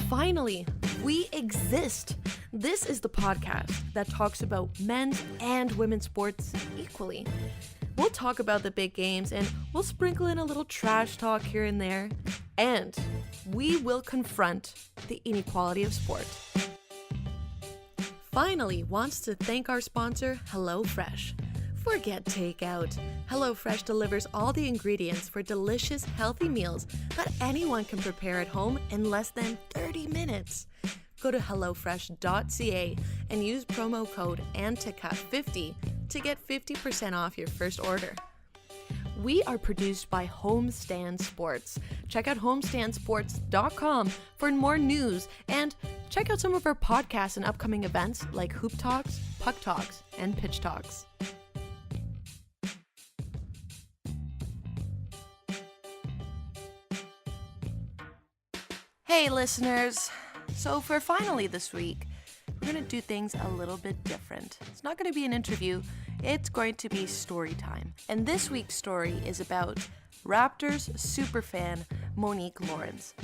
Finally, we exist. This is the podcast that talks about men's and women's sports equally. We'll talk about the big games and we'll sprinkle in a little trash talk here and there. And we will confront the inequality of sport. Finally wants to thank our sponsor, HelloFresh. Forget takeout. HelloFresh delivers all the ingredients for delicious, healthy meals that anyone can prepare at home in less than 30 minutes. Go to hellofresh.ca and use promo code ANTICA50 to get 50% off your first order. We are produced by Homestand Sports. Check out homestandsports.com for more news and check out some of our podcasts and upcoming events like Hoop Talks, Puck Talks, and Pitch Talks. Hey listeners! So for finally this week, we're going to do things a little bit different. It's not going to be an interview, it's going to be story time. And this week's story is about Raptors superfan Monique Lawrence.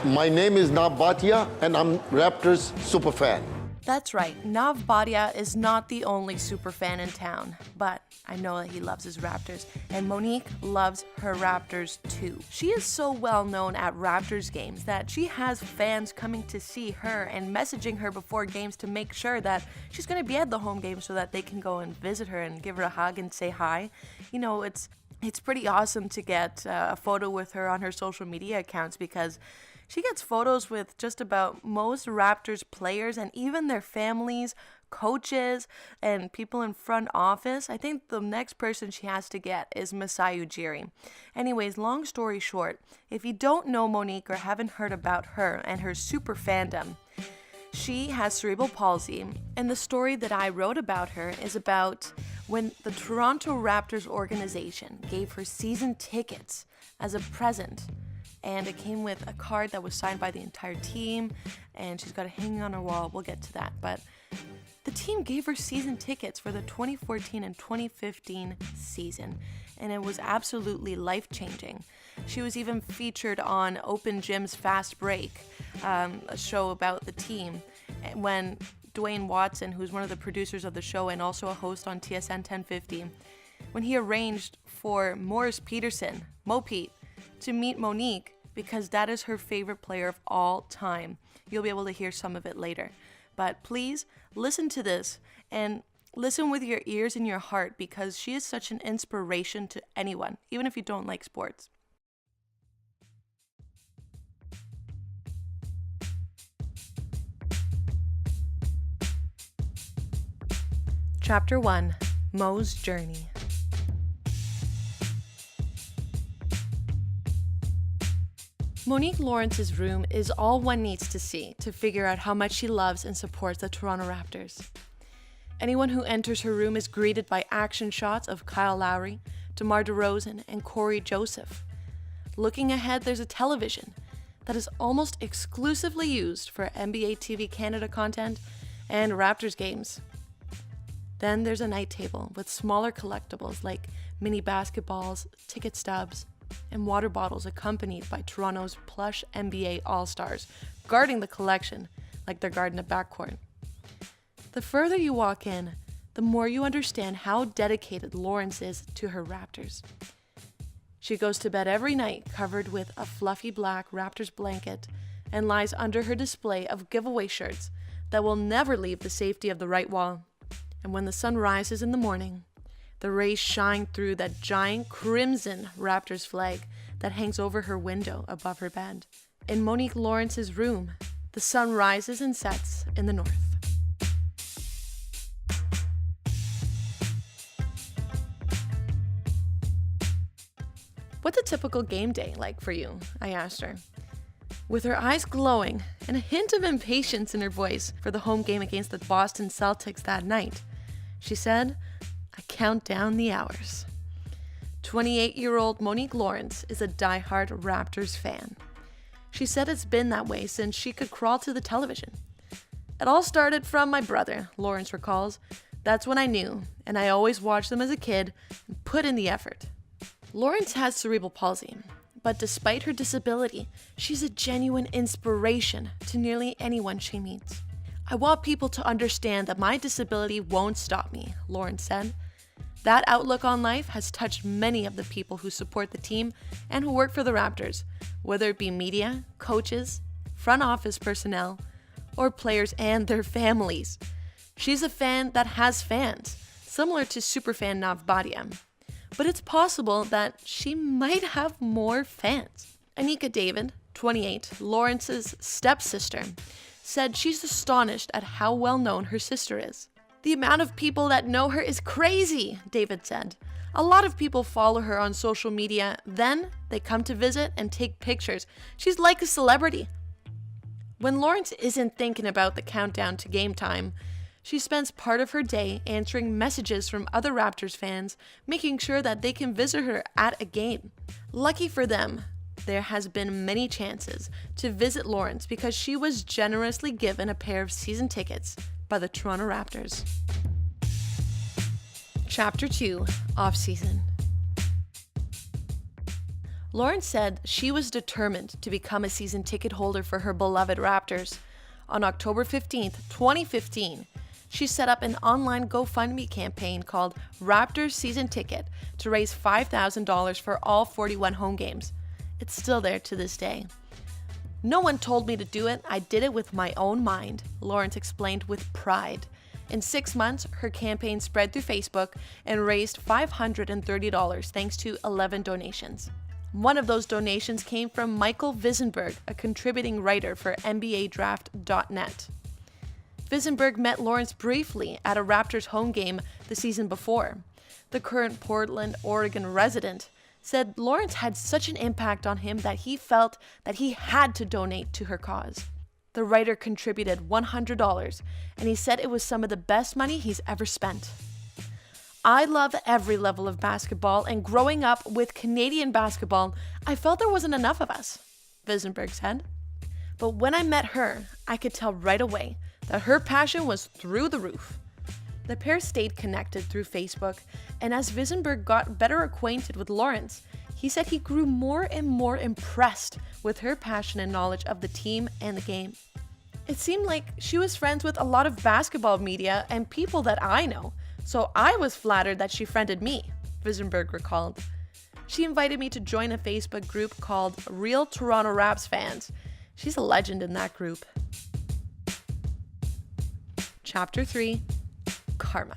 My name is Nav Bhatia and I'm Raptors superfan. That's right, Nav Bhatia is not the only superfan in town, but I know that he loves his Raptors, and Monique loves her Raptors too. She is so well known at Raptors games that she has fans coming to see her and messaging her before games to make sure that she's going to be at the home game so that they can go and visit her and give her a hug and say hi. You know, it's pretty awesome to get a photo with her on her social media accounts because she gets photos with just about most Raptors players and even their families, coaches, and people in front office. I think the next person she has to get is Masai Ujiri. Anyways, long story short, if you don't know Monique or haven't heard about her and her super fandom, she has cerebral palsy, and the story that I wrote about her is about when the Toronto Raptors organization gave her season tickets as a present. And it came with a card that was signed by the entire team, and she's got it hanging on her wall. We'll get to that. But the team gave her season tickets for the 2014 and 2015 season, and it was absolutely life-changing. She was even featured on Open Gym's Fast Break, a show about the team, when Dwayne Watson, who's one of the producers of the show and also a host on TSN 1050, when he arranged for Morris Peterson, Mo Pete, to meet Monique because that is her favorite player of all time. You'll be able to hear some of it later. But please listen to this and listen with your ears and your heart because she is such an inspiration to anyone, even if you don't like sports. Chapter 1, Mo's Journey. Monique Lawrence's room is all one needs to see to figure out how much she loves and supports the Toronto Raptors. Anyone who enters her room is greeted by action shots of Kyle Lowry, DeMar DeRozan, and Corey Joseph. Looking ahead, there's a television that is almost exclusively used for NBA TV Canada content and Raptors games. Then there's a night table with smaller collectibles like mini basketballs, ticket stubs, and water bottles accompanied by Toronto's plush NBA All-Stars, guarding the collection like they're guarding a backcourt. The further you walk in, the more you understand how dedicated Lawrence is to her Raptors. She goes to bed every night covered with a fluffy black Raptors blanket and lies under her display of giveaway shirts that will never leave the safety of the right wall. And when the sun rises in the morning, the rays shine through that giant crimson Raptors flag that hangs over her window above her bed. In Monique Lawrence's room, the sun rises and sets in the north. What's a typical game day like for you? I asked her. With her eyes glowing and a hint of impatience in her voice for the home game against the Boston Celtics that night, she said, "I count down the hours." 28-year-old Monique Lawrence is a diehard Raptors fan. She said it's been that way since she could crawl to the television. "It all started from my brother," Lawrence recalls. "That's when I knew, and I always watched them as a kid and put in the effort." Lawrence has cerebral palsy, But despite her disability, she's a genuine inspiration to nearly anyone she meets. I want people to understand that my disability won't stop me, Lawrence said. That outlook on life has touched many of the people who support the team and who work for the Raptors, whether it be media, coaches, front office personnel, or players and their families. She's a fan that has fans, similar to superfan Nav Bhatia. But it's possible that she might have more fans. Anika David, 28, Lawrence's stepsister, said she's astonished at how well known her sister is. The amount of people that know her is crazy, David said. A lot of people follow her on social media, then they come to visit and take pictures. She's like a celebrity. When Lawrence isn't thinking about the countdown to game time, she spends part of her day answering messages from other Raptors fans, making sure that they can visit her at a game. Lucky for them, there has been many chances to visit Lawrence because she was generously given a pair of season tickets by the Toronto Raptors. Chapter 2, Off-Season. Lawrence said she was determined to become a season ticket holder for her beloved Raptors. On October 15th, 2015, she set up an online GoFundMe campaign called Raptors Season Ticket to raise $5,000 for all 41 home games. It's still there to this day. No one told me to do it. I did it with my own mind, Lawrence explained with pride. In 6 months, her campaign spread through Facebook and raised $530 thanks to 11 donations. One of those donations came from Michael Visenberg, a contributing writer for NBADraft.net. Visenberg met Lawrence briefly at a Raptors home game the season before. The current Portland, Oregon resident said Lawrence had such an impact on him that he felt that he had to donate to her cause. The writer contributed $100, and he said it was some of the best money he's ever spent. I love every level of basketball, and growing up with Canadian basketball, I felt there wasn't enough of us, Visenberg said. But when I met her, I could tell right away that her passion was through the roof. The pair stayed connected through Facebook, and as Visenberg got better acquainted with Lawrence, he said he grew more and more impressed with her passion and knowledge of the team and the game. It seemed like she was friends with a lot of basketball media and people that I know, so I was flattered that she friended me, Visenberg recalled. She invited me to join a Facebook group called Real Toronto Raps Fans. She's a legend in that group. Chapter 3, Karma.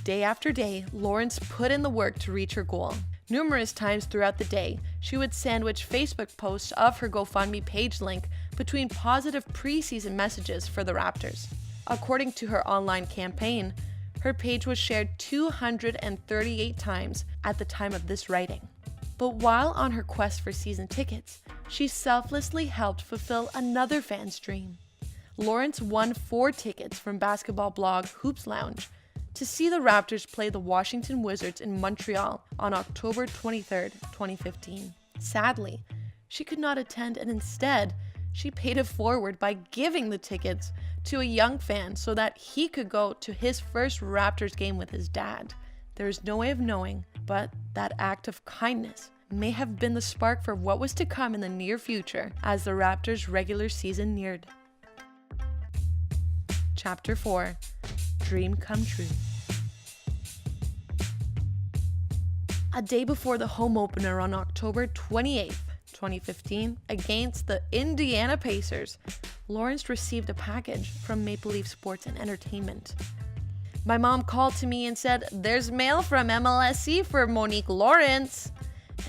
Day after day, Lawrence put in the work to reach her goal. Numerous times throughout the day, she would sandwich Facebook posts of her GoFundMe page link between positive preseason messages for the Raptors. According to her online campaign, her page was shared 238 times at the time of this writing. But while on her quest for season tickets, she selflessly helped fulfill another fan's dream. Lawrence won 4 tickets from basketball blog Hoops Lounge to see the Raptors play the Washington Wizards in Montreal on October 23, 2015. Sadly, she could not attend, and instead, she paid it forward by giving the tickets to a young fan so that he could go to his first Raptors game with his dad. There is no way of knowing, but that act of kindness may have been the spark for what was to come in the near future as the Raptors' regular season neared. Chapter 4, Dream Come True. A day before the home opener on October 28th, 2015, against the Indiana Pacers, Lawrence received a package from Maple Leaf Sports and Entertainment. My mom called to me and said, "There's mail from MLSE for Monique Lawrence."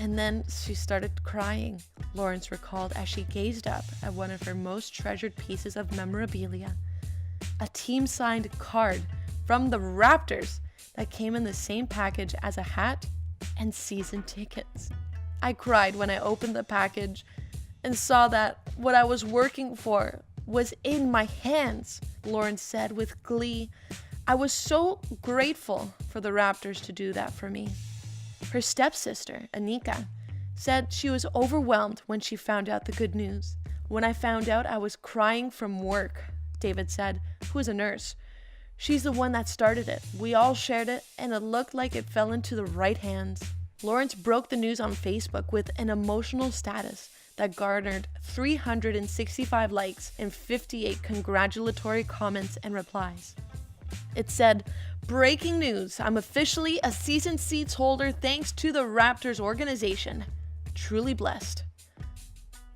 And then she started crying, Lawrence recalled as she gazed up at one of her most treasured pieces of memorabilia. A team-signed card from the Raptors that came in the same package as a hat and season tickets. I cried when I opened the package and saw that what I was working for was in my hands, Lawrence said with glee. I was so grateful for the Raptors to do that for me. Her stepsister, Anika, said she was overwhelmed when she found out the good news. When I found out, I was crying from work, David said, who is a nurse. She's the one that started it. We all shared it, and it looked like it fell into the right hands. Lawrence broke the news on Facebook with an emotional status that garnered 365 likes and 58 congratulatory comments and replies. It said, "Breaking news, I'm officially a season seats holder thanks to the Raptors organization. Truly blessed."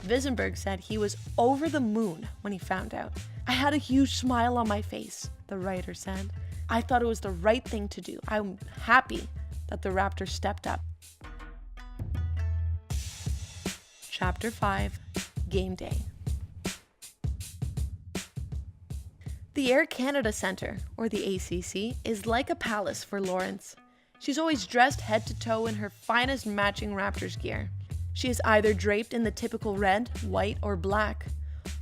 Visenberg said he was over the moon when he found out. "I had a huge smile on my face," the writer said. "I thought it was the right thing to do. I'm happy that the Raptors stepped up." Chapter 5, Game Day. The Air Canada Centre, or the ACC, is like a palace for Lawrence. She's always dressed head to toe in her finest matching Raptors gear. She is either draped in the typical red, white, or black,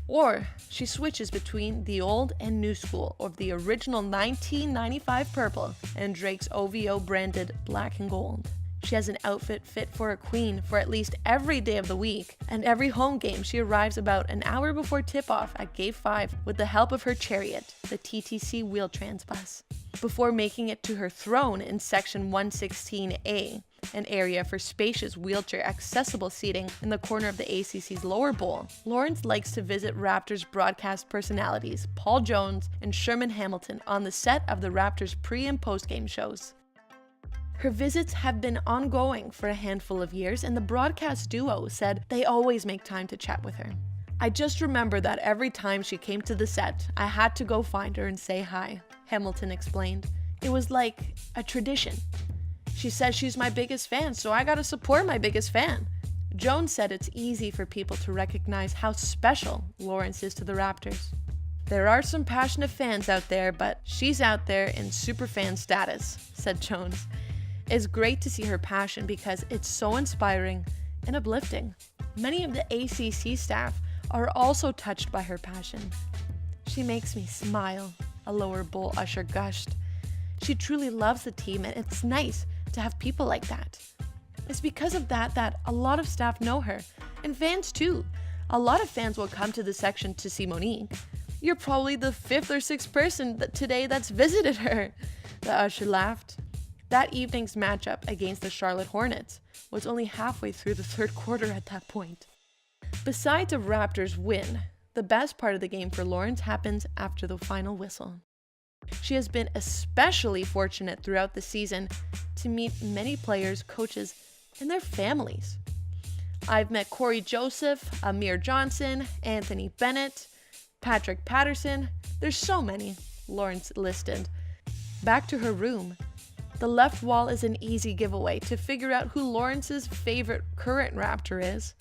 or she switches between the old and new school of the original 1995 purple and Drake's OVO branded black and gold. She has an outfit fit for a queen for at least every day of the week, and every home game she arrives about an hour before tip-off at Gate 5 with the help of her chariot, the TTC Wheel-Trans bus, before making it to her throne in Section 116A, an area for spacious wheelchair-accessible seating in the corner of the ACC's lower bowl. Lawrence likes to visit Raptors broadcast personalities Paul Jones and Sherman Hamilton on the set of the Raptors pre- and post-game shows. Her visits have been ongoing for a handful of years, and the broadcast duo said they always make time to chat with her. "I just remember that every time she came to the set, I had to go find her and say hi," Hamilton explained. "It was like a tradition. She says she's my biggest fan, so I gotta support my biggest fan." Jones said it's easy for people to recognize how special Lawrence is to the Raptors. "There are some passionate fans out there, but she's out there in superfan status," said Jones. "It's great to see her passion because it's so inspiring and uplifting. Many of the ACC staff are also touched by her passion. She makes me smile," a lower bowl usher gushed. "She truly loves the team, and it's nice to have people like that. It's because of that a lot of staff know her, and fans too. A lot of fans will come to the section to see Monique. You're probably the 5th or 6th person today that's visited her," the usher laughed. That evening's matchup against the Charlotte Hornets was only halfway through the third quarter at that point. Besides a Raptors win, the best part of the game for Lawrence happens after the final whistle. She has been especially fortunate throughout the season to meet many players, coaches, and their families. "I've met Corey Joseph, Amir Johnson, Anthony Bennett, Patrick Patterson. There's so many," Lawrence listed. Back to her room. The left wall is an easy giveaway to figure out who Lawrence's favorite current Raptor is.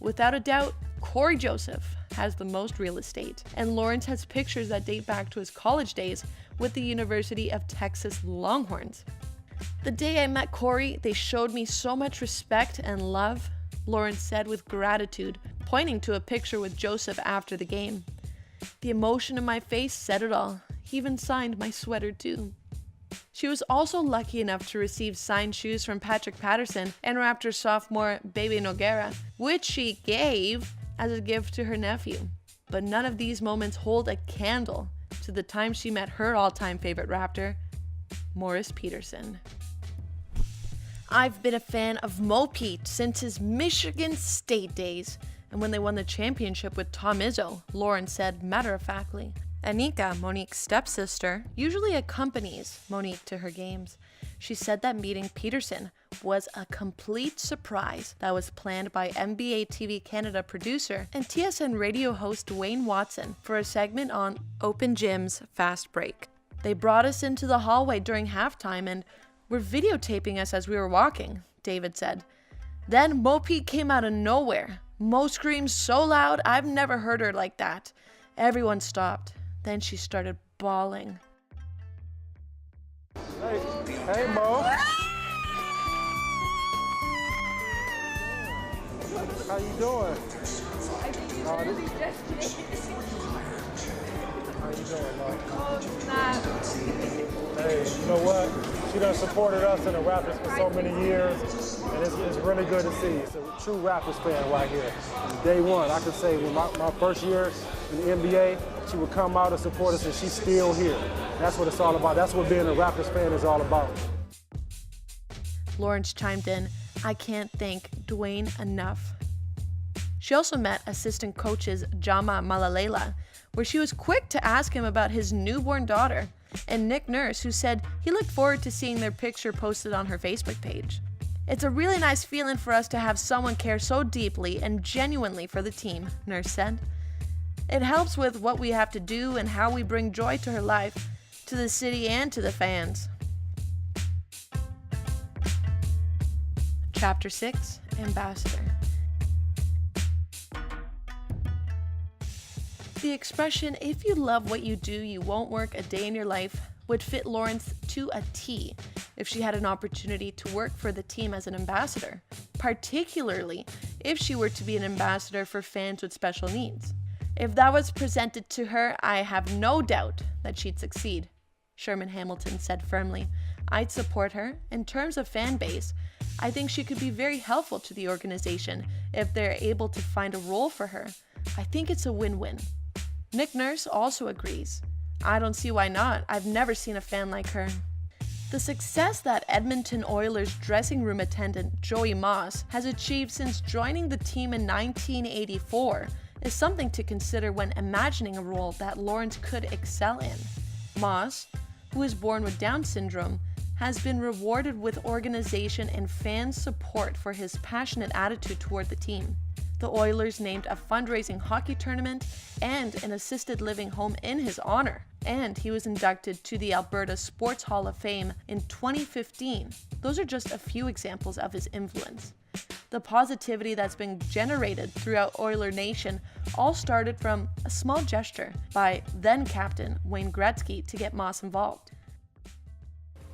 Without a doubt, Corey Joseph has the most real estate, and Lawrence has pictures that date back to his college days with the University of Texas Longhorns. "The day I met Corey, they showed me so much respect and love," Lawrence said with gratitude, pointing to a picture with Joseph after the game. "The emotion in my face said it all. He even signed my sweater too." She was also lucky enough to receive signed shoes from Patrick Patterson and Raptors sophomore Bebe Nogueira, which she gave as a gift to her nephew. But none of these moments hold a candle to the time she met her all-time favorite Raptor, Morris Peterson. "I've been a fan of Mo Pete since his Michigan State days, and when they won the championship with Tom Izzo," Lawrence said matter-of-factly. Anika, Monique's stepsister, usually accompanies Monique to her games. She said that meeting Peterson was a complete surprise that was planned by NBA TV Canada producer and TSN radio host Dwayne Watson for a segment on Open Gym's Fast Break. "They brought us into the hallway during halftime and were videotaping us as we were walking," David said. "Then Mo Pete came out of nowhere. Mo screamed so loud, I've never heard her like that. Everyone stopped. Then she started bawling." Hey, Mo. How you doing? I think you How you doing, Mo? Oh, snap. Hey, you know what? She done supported us in the Raptors for so many years, and it's really good to see. It's a true Raptors fan right here. From day one, I could say when my first year in the NBA, she would come out and support us, and she's still here. That's what it's all about. That's what being a Raptors fan is all about. Lawrence chimed in, "I can't thank Dwayne enough." She also met assistant coaches Jama Malalela, where she was quick to ask him about his newborn daughter, and Nick Nurse, who said he looked forward to seeing their picture posted on her Facebook page. "It's a really nice feeling for us to have someone care so deeply and genuinely for the team," Nurse said. "It helps with what we have to do and how we bring joy to her life, to the city and to the fans." Chapter 6, Ambassador. The expression, "if you love what you do, you won't work a day in your life," would fit Lawrence to a T if she had an opportunity to work for the team as an ambassador, particularly if she were to be an ambassador for fans with special needs. If that was presented to her, I have no doubt that she'd succeed. Sherman Hamilton said firmly, "I'd support her. In terms of fan base, I think she could be very helpful to the organization if they're able to find a role for her. I think it's a win-win." Nick Nurse also agrees. "I don't see why not. I've never seen a fan like her." The success that Edmonton Oilers dressing room attendant Joey Moss has achieved since joining the team in 1984 is something to consider when imagining a role that Lawrence could excel in. Moss, who is born with Down syndrome, has been rewarded with organization and fan support for his passionate attitude toward the team. The Oilers named a fundraising hockey tournament and an assisted living home in his honor, and he was inducted to the Alberta Sports Hall of Fame in 2015. Those are just a few examples of his influence. The positivity that's been generated throughout Oiler Nation all started from a small gesture by then-captain Wayne Gretzky to get Moss involved.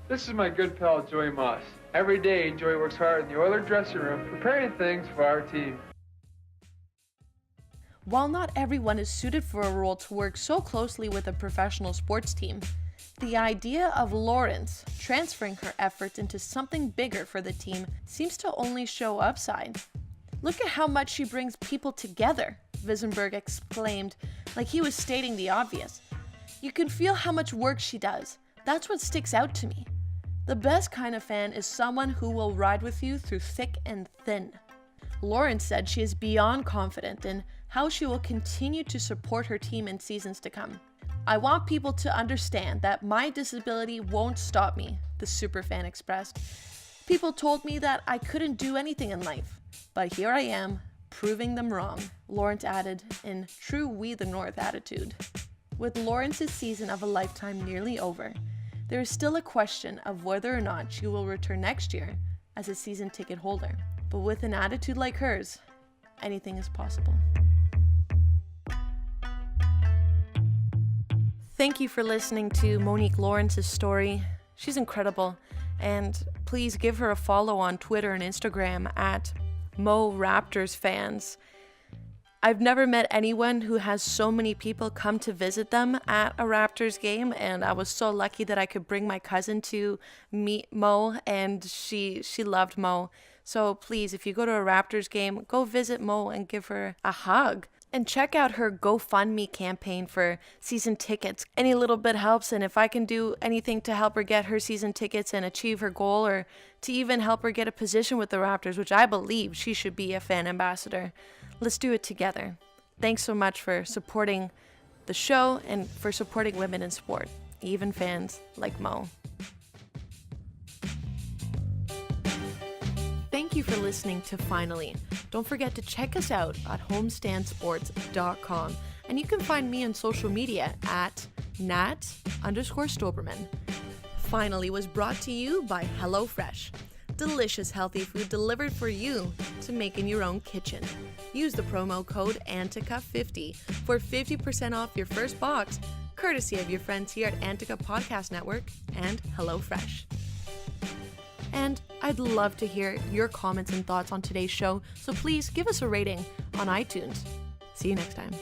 "This is my good pal, Joey Moss. Every day, Joey works hard in the Oilers dressing room, preparing things for our team." While not everyone is suited for a role to work so closely with a professional sports team, the idea of Lawrence transferring her efforts into something bigger for the team seems to only show upside. "Look at how much she brings people together," Visenberg exclaimed, like he was stating the obvious. "You can feel how much work she does. That's what sticks out to me. The best kind of fan is someone who will ride with you through thick and thin." Lawrence said she is beyond confident in how she will continue to support her team in seasons to come. "I want people to understand that my disability won't stop me," the superfan expressed. "People told me that I couldn't do anything in life, but here I am, proving them wrong," Lawrence added in true We the North attitude. With Lawrence's season of a lifetime nearly over, there is still a question of whether or not she will return next year as a season ticket holder. But with an attitude like hers, anything is possible. Thank you for listening to Monique Lawrence's story. She's incredible, and please give her a follow on Twitter and Instagram at Mo Raptors Fans. I've never met anyone who has so many people come to visit them at a Raptors game, and I was so lucky that I could bring my cousin to meet Mo, and she loved Mo. So please, if you go to a Raptors game, go visit Mo and give her a hug. And check out her GoFundMe campaign for season tickets. Any little bit helps, and if I can do anything to help her get her season tickets and achieve her goal, or to even help her get a position with the Raptors, which I believe she should be a fan ambassador, let's do it together. Thanks so much for supporting the show and for supporting women in sport, even fans like Mo. Thank you for listening to Finally. Don't forget to check us out at homestandsports.com. And you can find me on social media at Nat_Stoberman. Finally was brought to you by HelloFresh. Delicious healthy food delivered for you to make in your own kitchen. Use the promo code Antica50 for 50% off your first box, courtesy of your friends here at Antica Podcast Network and HelloFresh. And I'd love to hear your comments and thoughts on today's show, so please give us a rating on iTunes. See you next time.